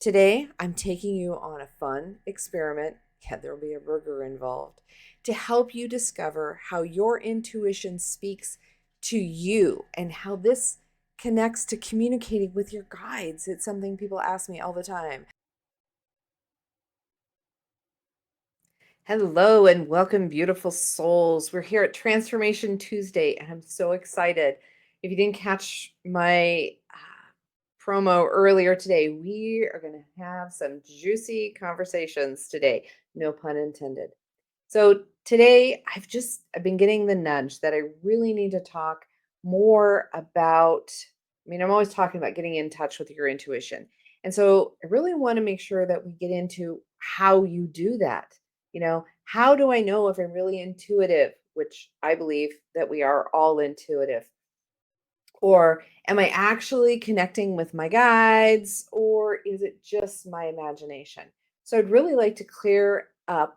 Today, I'm taking you on a fun experiment. Yeah, there will be a burger involved to help you discover how your intuition speaks to you and how this connects to communicating with your guides. It's something people ask me all the time. Hello and welcome, beautiful souls. We're here at Transformation Tuesday, and I'm so excited. If you didn't catch my promo earlier today, we are going to have some juicy conversations today, no pun intended. So today I've been getting the nudge that I really need to talk more about. I'm always talking about getting in touch with your intuition. And so I really want to make sure that we get into how you do that. How do I know if I'm really intuitive, which I believe that we are all intuitive? Or am I actually connecting with my guides, or is it just my imagination? So I'd really like to clear up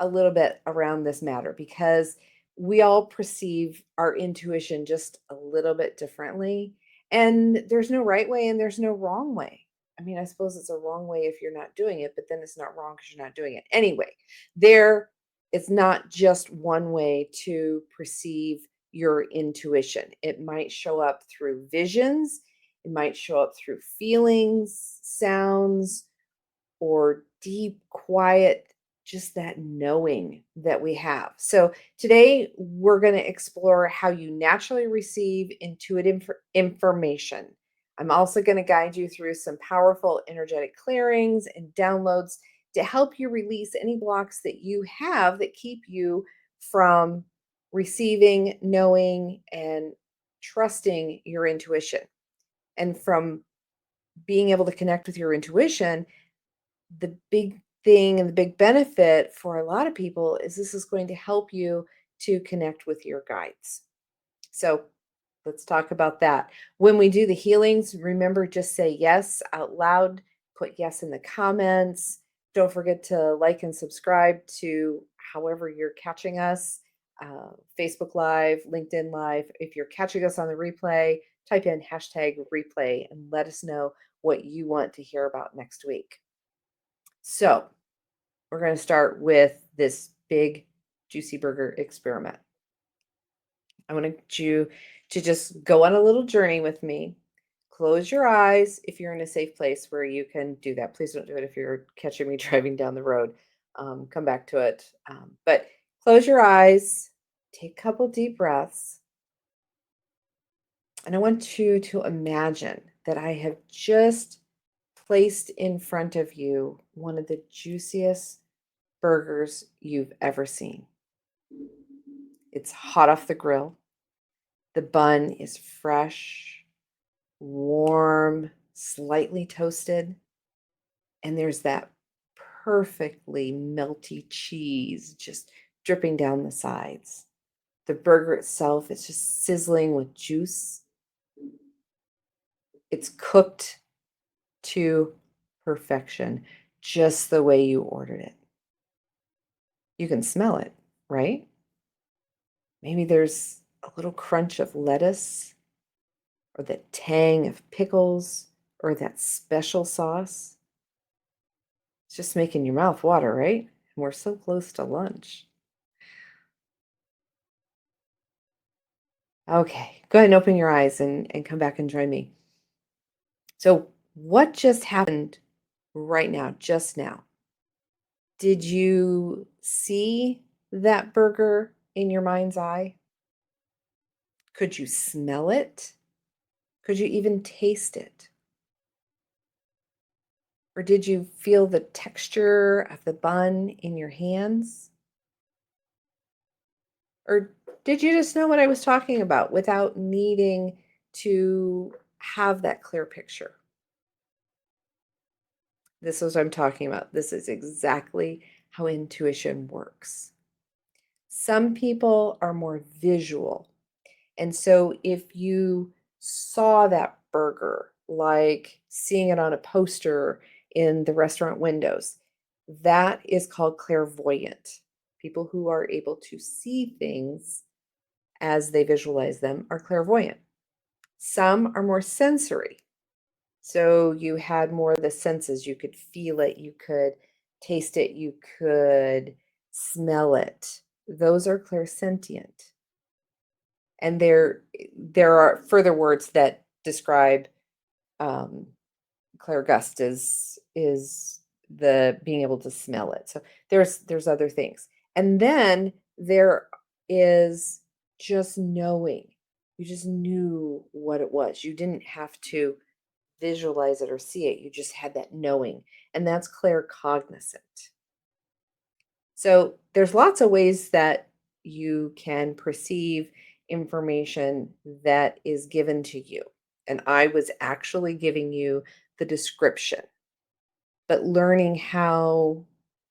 a little bit around this matter because we all perceive our intuition just a little bit differently. And there's no right way and there's no wrong way. I suppose it's a wrong way if you're not doing it, but then it's not wrong because you're not doing it. Anyway, there it's not just one way to perceive your intuition. It might show up through visions, it might show up through feelings, sounds, or deep, quiet, just that knowing that we have. So, today we're going to explore how you naturally receive intuitive information. I'm also going to guide you through some powerful energetic clearings and downloads to help you release any blocks that you have that keep you from receiving, knowing, and trusting your intuition. And from being able to connect with your intuition, the big thing and the big benefit for a lot of people is this is going to help you to connect with your guides. So let's talk about that. When we do the healings, remember, just say yes out loud, put yes in the comments. Don't forget to like and subscribe to however you're catching us, Facebook Live, LinkedIn Live. If you're catching us on the replay, type in hashtag replay and let us know what you want to hear about next week. So, we're going to start with this big juicy burger experiment. I want you to just go on a little journey with me. Close your eyes if you're in a safe place where you can do that. Please don't do it if you're catching me driving down the road. Come back to it. But close your eyes, take a couple deep breaths, and I want you to imagine that I have just placed in front of you one of the juiciest burgers you've ever seen. It's hot off the grill. The bun is fresh, warm, slightly toasted, and there's that perfectly melty cheese just dripping down the sides. The burger itself is just sizzling with juice. It's cooked to perfection, just the way you ordered it. You can smell it, right? Maybe there's a little crunch of lettuce, or the tang of pickles, or that special sauce. It's just making your mouth water, right? And we're so close to lunch. Okay, go ahead and open your eyes and come back and join me. So, what just happened right now, just now? Did you see that burger in your mind's eye? Could you smell it? Could you even taste it? Or did you feel the texture of the bun in your hands? Or did you just know what I was talking about without needing to have that clear picture? This is what I'm talking about. This is exactly how intuition works. Some people are more visual. And so if you saw that burger, like seeing it on a poster in the restaurant windows, that is called clairvoyant. People who are able to see things as they visualize them are clairvoyant. Some are more sensory. So you had more of the senses. You could feel it, you could taste it, you could smell it. Those are clairsentient. And there are further words that describe um, clairgust is the being able to smell it. So there's other things. And then there is just knowing. You just knew what it was. You didn't have to visualize it or see it. You just had that knowing. And that's claircognizant. So there's lots of ways that you can perceive information that is given to you. And I was actually giving you the description, but learning how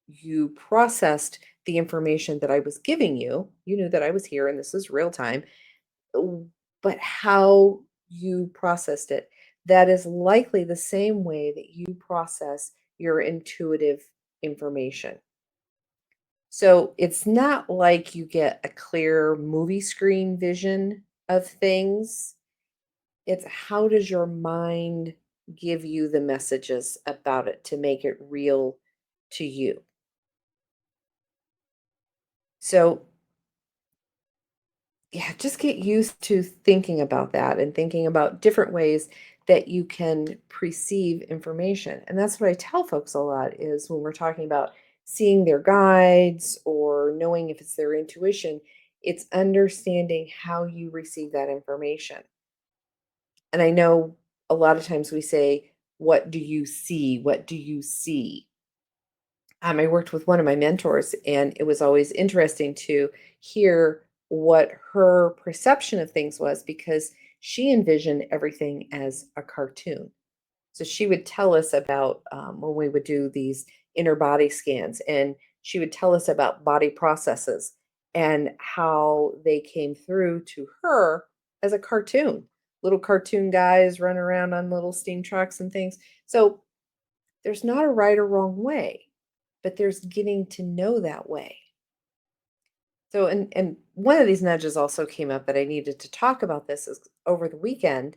you processed the information that I was giving you, you knew that I was here and this is real time, but how you processed it, that is likely the same way that you process your intuitive information. So it's not like you get a clear movie screen vision of things. It's how does your mind give you the messages about it to make it real to you? So, yeah, just get used to thinking about that and thinking about different ways that you can perceive information. And that's what I tell folks a lot is when we're talking about seeing their guides or knowing if it's their intuition, it's understanding how you receive that information. And I know a lot of times we say, "What do you see? What do you see?" I worked with one of my mentors, and it was always interesting to hear what her perception of things was because she envisioned everything as a cartoon. So she would tell us about when we would do these inner body scans, and she would tell us about body processes and how they came through to her as a cartoon. Little cartoon guys run around on little steam trucks and things. So there's not a right or wrong way, but there's getting to know that way. So, and one of these nudges also came up that I needed to talk about this is over the weekend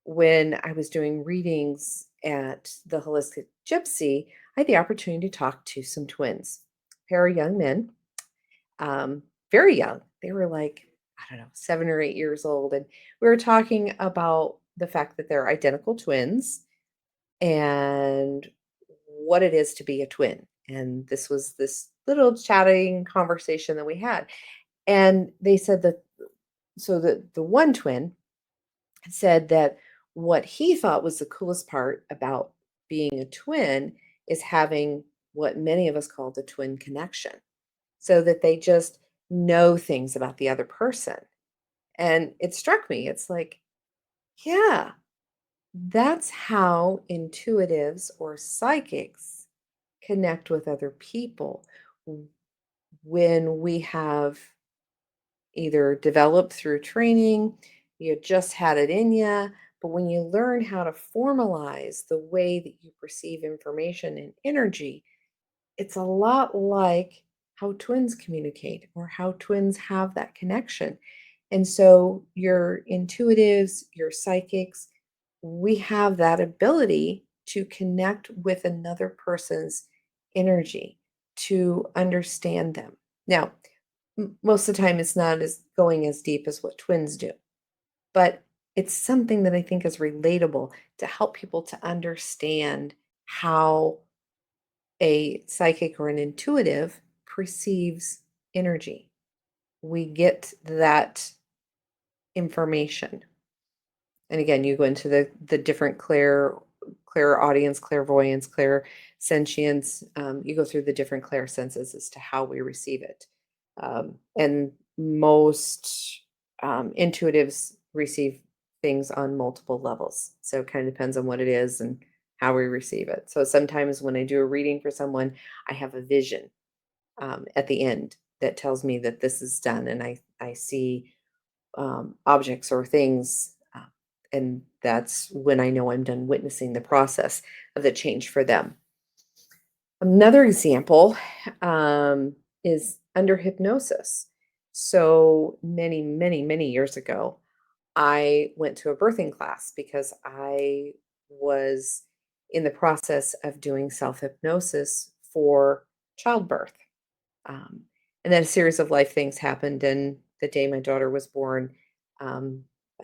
when I was doing readings at the Holistic Gypsy, I had the opportunity to talk to some twins, a pair of young men, um, very young. They were like, I don't know, 7 or 8 years old. And we were talking about the fact that they're identical twins and what it is to be a twin. And this was this little chatting conversation that we had. And they said that so the one twin said that what he thought was the coolest part about being a twin is having what many of us call the twin connection. So that they just know things about the other person. And it struck me. It's like, yeah, that's how intuitives or psychics connect with other people when we have either developed through training, you just had it in you, but when you learn how to formalize the way that you perceive information and energy, it's a lot like how twins communicate or how twins have that connection. And so your intuitives, your psychics, we have that ability to connect with another person's energy, to understand them. Now, most of the time it's not as going as deep as what twins do, but it's something that I think is relatable to help people to understand how a psychic or an intuitive perceives energy. We get that information. And again, you go into the different clear audience, clairvoyance, clair sentience. You go through the different clair senses as to how we receive it. And most intuitives receive things on multiple levels. So it kind of depends on what it is and how we receive it. So sometimes when I do a reading for someone, I have a vision at the end that tells me that this is done, and I see objects or things. And that's when I know I'm done witnessing the process of the change for them. Another example is under hypnosis. So many years ago, I went to a birthing class because I was in the process of doing self hypnosis for childbirth. Um, and then a series of life things happened. And the day my daughter was born, um,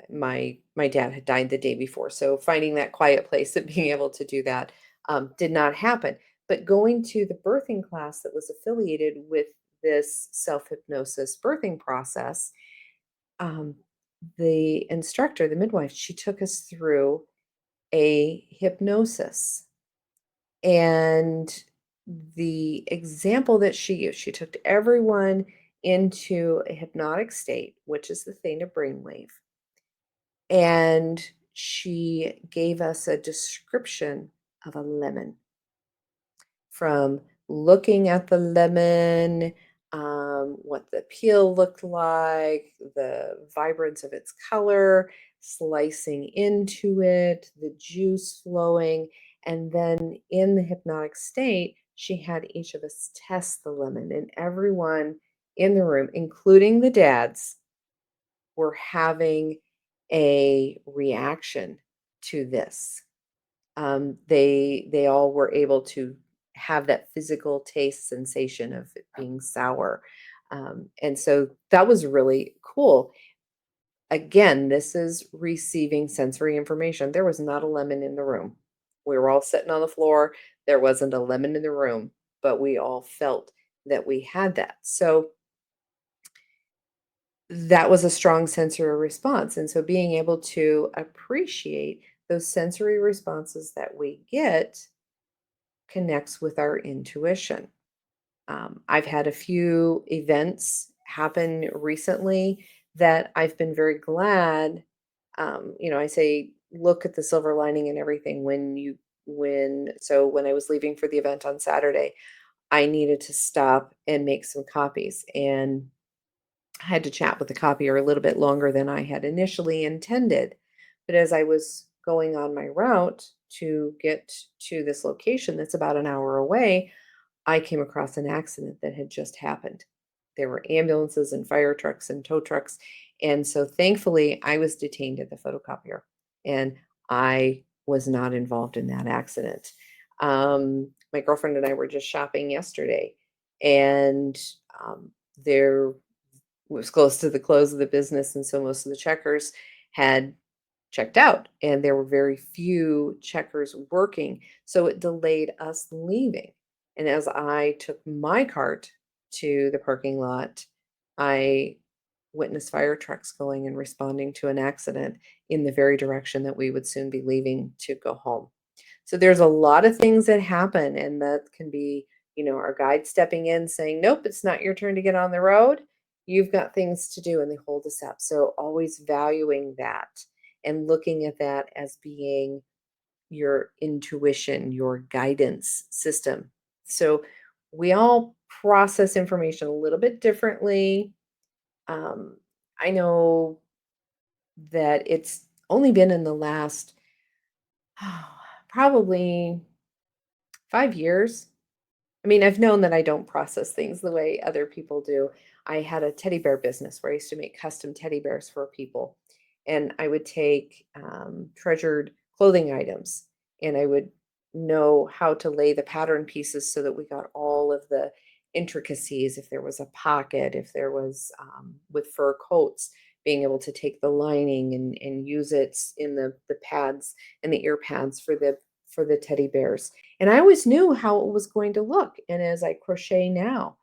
my dad had died the day before. So finding that quiet place and being able to do that did not happen. But going to the birthing class that was affiliated with this self hypnosis birthing process, um, the instructor, the midwife, she took us through a hypnosis. And the example that she used, she took everyone into a hypnotic state, which is the theta brainwave. And she gave us a description of a lemon, from looking at the lemon, what the peel looked like, the vibrance of its color, slicing into it, the juice flowing. And then in the hypnotic state, she had each of us test the lemon, and everyone in the room, including the dads, were having a reaction to this. They all were able to have that physical taste sensation of it being sour. And so that was really cool. Again, this is receiving sensory information. There was not a lemon in the room. We were all sitting on the floor. There wasn't a lemon in the room, but we all felt that we had that. So that was a strong sensory response. And so being able to appreciate those sensory responses that we get connects with our intuition. I've had a few events happen recently that I've been very glad. I say look at the silver lining and everything when I was leaving for the event on Saturday, I needed to stop and make some copies, and I had to chat with the copier a little bit longer than I had initially intended. But as I was going on my route to get to this location that's about an hour away, I came across an accident that had just happened. There were ambulances and fire trucks and tow trucks. And so thankfully, I was detained at the photocopier and I was not involved in that accident. My girlfriend and I were just shopping yesterday, and there was close to the close of the business. And so most of the checkers had checked out, and there were very few checkers working. So it delayed us leaving. And as I took my cart to the parking lot, I witnessed fire trucks going and responding to an accident in the very direction that we would soon be leaving to go home. So there's a lot of things that happen, and that can be, our guide stepping in saying, nope, it's not your turn to get on the road. You've got things to do, and they hold us up. So always valuing that and looking at that as being your intuition, your guidance system. So we all process information a little bit differently. Um, I know that it's only been in the last probably 5 years. I mean, I've known that I don't process things the way other people do. I had a teddy bear business where I used to make custom teddy bears for people. And I would take treasured clothing items, and I would know how to lay the pattern pieces so that we got all of the intricacies. If there was a pocket, if there was with fur coats, being able to take the lining and use it in the pads and the ear pads for the teddy bears. And I always knew how it was going to look. And as I crochet now,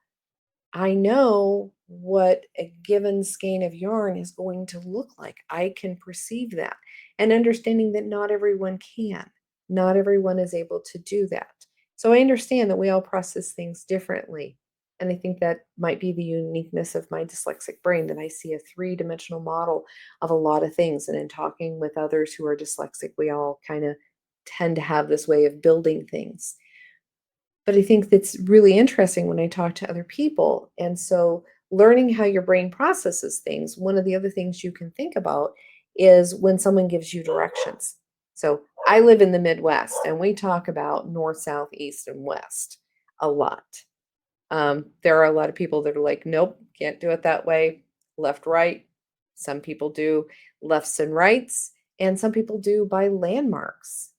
I know what a given skein of yarn is going to look like. I can perceive that, and understanding that not everyone can. Not everyone is able to do that. So I understand that we all process things differently. And I think that might be the uniqueness of my dyslexic brain, that I see a three-dimensional model of a lot of things. And in talking with others who are dyslexic, we all kind of tend to have this way of building things. But I think that's really interesting when I talk to other people. And so learning how your brain processes things, one of the other things you can think about is when someone gives you directions. So I live in the Midwest, and we talk about north, south, east, and west a lot. There are a lot of people that are like, nope, can't do it that way. Left, right. Some people do lefts and rights, and some people do by landmarks.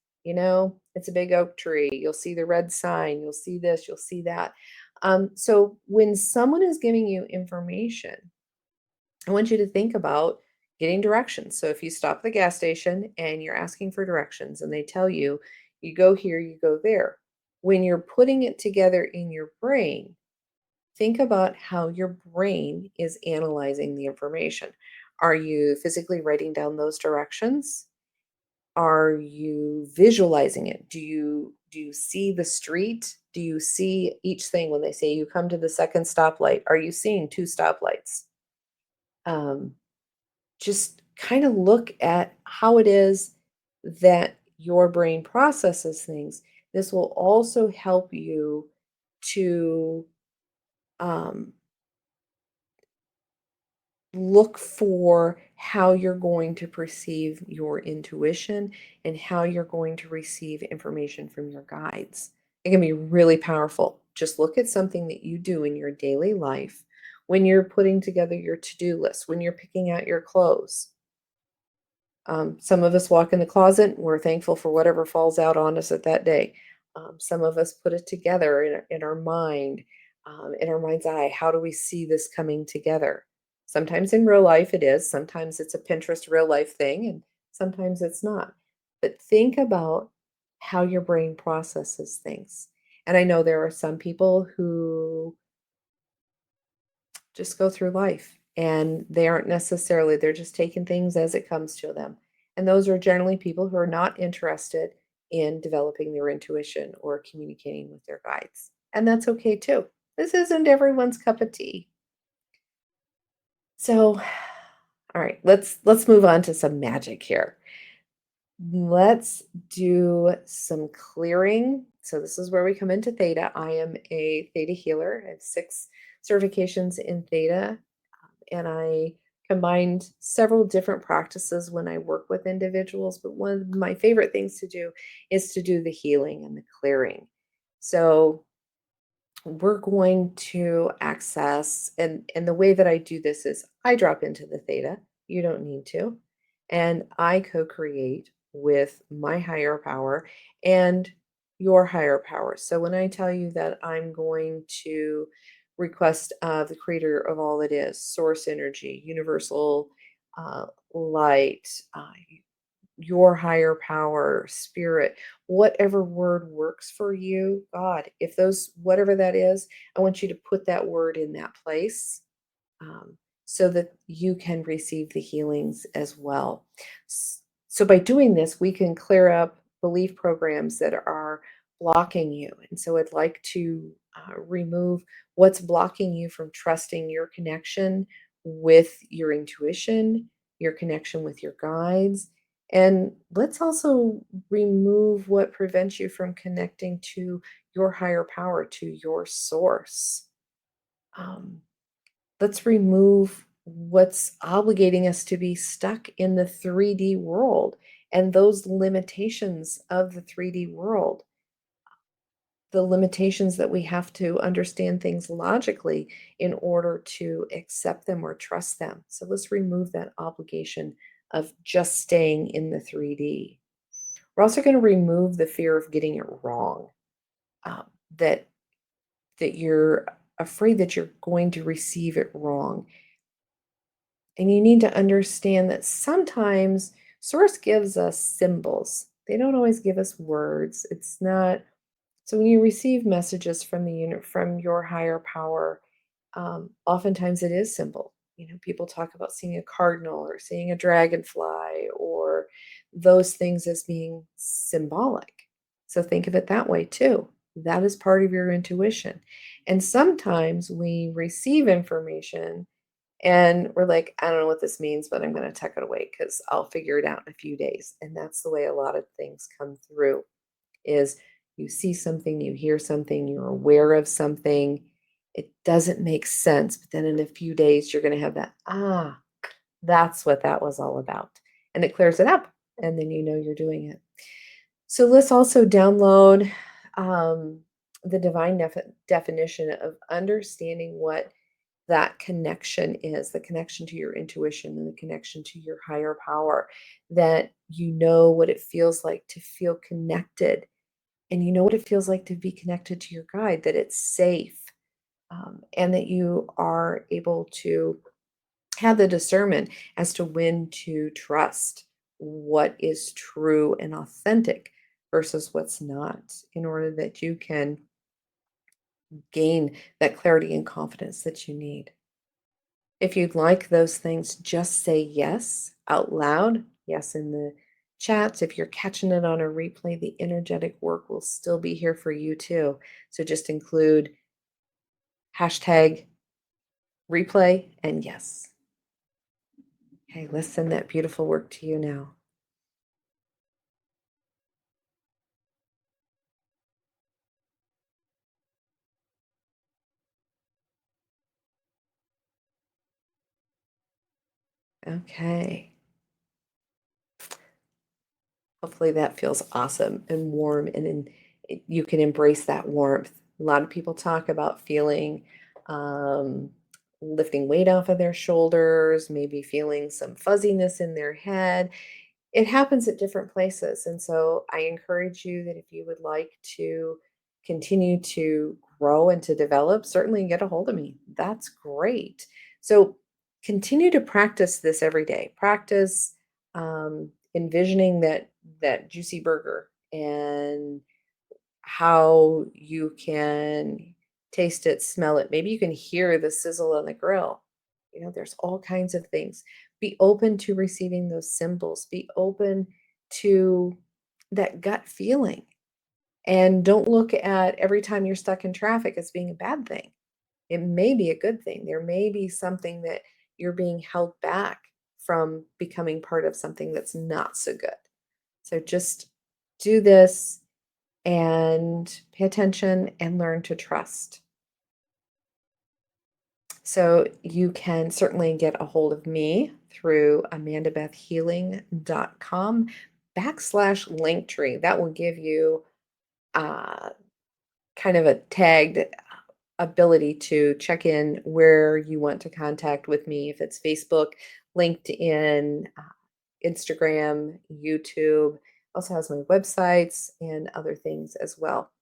it's a big oak tree. You'll see the red sign. You'll see this. You'll see that. So when someone is giving you information, I want you to think about getting directions. So if you stop at the gas station and you're asking for directions and they tell you, you go here, you go there. When you're putting it together in your brain, think about how your brain is analyzing the information. Are you physically writing down those directions? Are you visualizing it? Do you see the street? Do you see each thing when they say you come to the second stoplight? Are you seeing two stoplights? Um, just kind of look at how it is that your brain processes things. This will also help you to um, look for how you're going to perceive your intuition and how you're going to receive information from your guides. It can be really powerful. Just look at something that you do in your daily life when you're putting together your to-do list, when you're picking out your clothes. Some of us walk in the closet. We're thankful for whatever falls out on us at that day. Some of us put it together in our mind, in our mind's eye. How do we see this coming together? Sometimes in real life it is. Sometimes it's a Pinterest real life thing, and sometimes it's not. But think about how your brain processes things. And I know there are some people who just go through life and they aren't necessarily, they're just taking things as it comes to them. And those are generally people who are not interested in developing their intuition or communicating with their guides. And that's okay too. This isn't everyone's cup of tea. So, all right, let's move on to some magic here. Let's do some clearing. So this is where we come into Theta. I am a Theta healer. I have 6 certifications in Theta, and I combined several different practices when I work with individuals. But one of my favorite things to do is to do the healing and the clearing. So we're going to access, and the way that I do this is I drop into the Theta. You don't need to. And I co-create with my higher power and your higher power. So when I tell you that I'm going to request of the creator of all that is, source energy, universal light, your higher power, spirit, whatever word works for you, God, if those, whatever that is, I want you to put that word in that place, um, so that you can receive the healings as well. So by doing this, we can clear up belief programs that are blocking you. And so I'd like to remove what's blocking you from trusting your connection with your intuition, your connection with your guides. And let's also remove what prevents you from connecting to your higher power, to your source. Um, let's remove what's obligating us to be stuck in the 3D world and those limitations of the 3D world, the limitations that we have to understand things logically in order to accept them or trust them. So let's remove that obligation of just staying in the 3D. We're also going to remove the fear of getting it wrong, um, that you're afraid that you're going to receive it wrong. And you need to understand that sometimes Source gives us symbols. They don't always give us words. It's not, so when you receive messages from the unit, from your higher power, oftentimes it is symbol. People talk about seeing a cardinal or seeing a dragonfly or those things as being symbolic. So think of it that way too. That is part of your intuition. And sometimes we receive information and we're like, I don't know what this means, but I'm going to tuck it away because I'll figure it out in a few days. And that's the way a lot of things come through, is you see something, you hear something, you're aware of something. It doesn't make sense. But then in a few days, you're going to have that, that's what that was all about. And it clears it up. And then you know you're doing it. So let's also download the divine definition of understanding what that connection is, the connection to your intuition and the connection to your higher power, that you know what it feels like to feel connected, and you know what it feels like to be connected to your guide, that it's safe, and that you are able to have the discernment as to when to trust what is true and authentic versus what's not, in order that you can gain that clarity and confidence that you need. If you'd like those things, just say yes out loud. Yes, in the chats. If you're catching it on a replay, the energetic work will still be here for you too. So just include hashtag replay and yes. Okay, let's send that beautiful work to you now. Okay. Hopefully that feels awesome and warm, and you can embrace that warmth. A lot of people talk about feeling um, lifting weight off of their shoulders, maybe feeling some fuzziness in their head. It happens at different places. And so I encourage you that if you would like to continue to grow and to develop, certainly get a hold of me. That's great. So continue to practice this every day. Practice envisioning that juicy burger and how you can taste it, smell it. Maybe you can hear the sizzle on the grill. You know, there's all kinds of things. Be open to receiving those symbols. Be open to that gut feeling. And don't look at every time you're stuck in traffic as being a bad thing. It may be a good thing. There may be something that you're being held back from becoming part of something that's not so good. So just do this and pay attention and learn to trust. So you can certainly get a hold of me through amandabethhealing.com/linktree. That will give you uh, kind of a tagged ability to check in where you want to contact with me, if it's Facebook, LinkedIn, Instagram, YouTube. Also has my websites and other things as well.